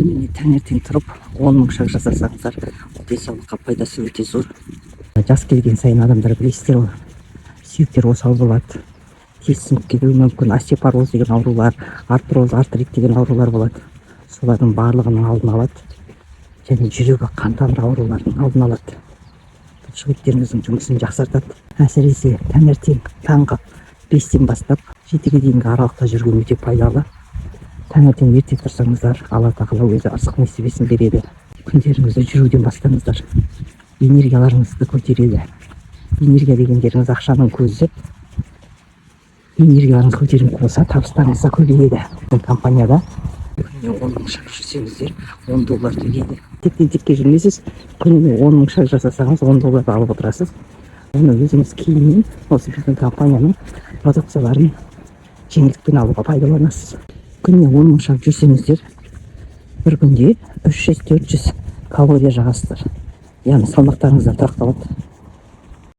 күніне таңертең тұрып 10 000 шаг жасасаңыздар, денсаулыққа пайдасы өте зор. Жас келген сайын адамдар білесіздер ғой, сүйектер осал болады, тез сынып кетуі мүмкін. Остеопороз деген аурулар, артроз, артрит деген аурулар болады. Солардың барлығының алдын алады және жүрегі, қан тамыр ауруларының алдын алады. Бұлшықеттеріңіздің жұмысын жақсартады. Әсіресе таңертең таңғы 5-тен бастап 7-ге дейінгі аралықта жүрген өте пайдалы. Таңертең ерте тұрсаңыздар, Алла тағала өзі ырзық несібесін береді. Күндеріңізді жүруден бастаңыздар. Энергияларыңызды көтереді. Энергия дегендеріңіз ақшаның көзі. Энергияларыңыз көтеріңкі болса, табыстарыңыз да көбейеді. Компанияда күніне 10 000 шаг жүрсеңіздер, $10 төлейді. Тектен-текке жүрмейсіз. Күніне 10 000 шаг жасасаңыз, $10 алып отырасыз. Оны өзіңіз кейіннен осы біздің компанияның продукцияларын жеңілдікпен алуға пайдаланасыз. Күніне 10 000 шаг жүрсеңіздер, бір күнде 300-400 калория жағасыздар. Яғни салмақтарыңыздар тұрақталады.